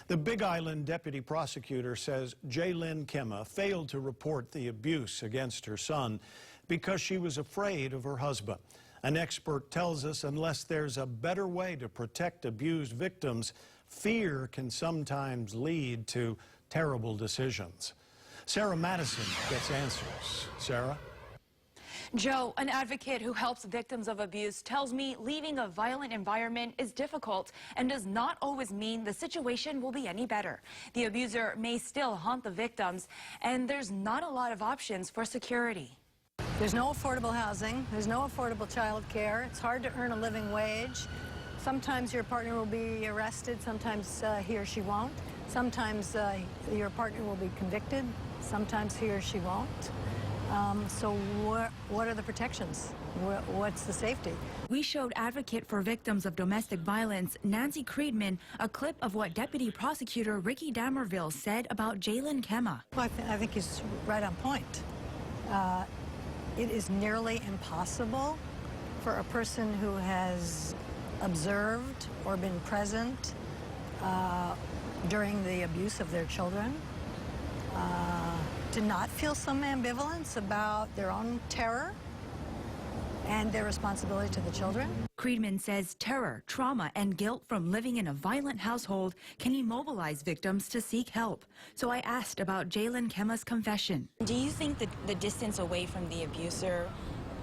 The Big Island deputy prosecutor says Jaylyn Kemma failed to report the abuse against her son because she was afraid of her husband. An expert tells us unless there's a better way to protect abused victims, fear can sometimes lead to terrible decisions. Sarah Madison gets answers. Sarah? Joe, an advocate who helps victims of abuse, tells me leaving a violent environment is difficult and does not always mean the situation will be any better. The abuser may still haunt the victims, and there's not a lot of options for security. There's no affordable housing. There's no affordable child care. It's hard to earn a living wage. Sometimes your partner will be arrested. Sometimes he or she won't. Sometimes your partner will be convicted. Sometimes he or she won't. So what are the protections? What's the safety? We showed advocate for victims of domestic violence, Nancy Creedman, a clip of what Deputy Prosecutor Ricky Damerville said about Jaylyn Kemma. Well, I think he's right on point. It is nearly impossible for a person who has observed or been present during the abuse of their children to not feel some ambivalence about their own terror and their responsibility to the children. Creedman says terror, trauma, and guilt from living in a violent household can immobilize victims to seek help. So I asked about Jaylyn Kemma's confession. Do you think that the distance away from the abuser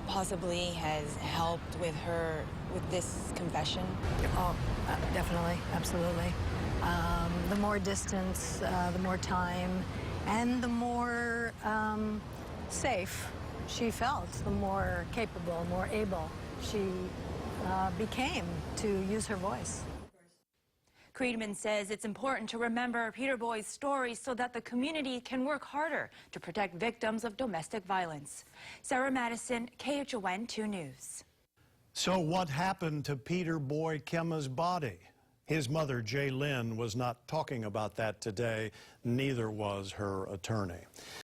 possibly has helped with this confession? Oh, definitely, absolutely. The more distance, the more time, and the more safe she felt, the more capable, more able she became to use her voice. Creedman says it's important to remember Peter Boy's story so that the community can work harder to protect victims of domestic violence. Sarah Madison, KHON 2 News. So what happened to Peter Boy Kemma's body? His mother, Jaylyn, was not talking about that today. Neither was her attorney.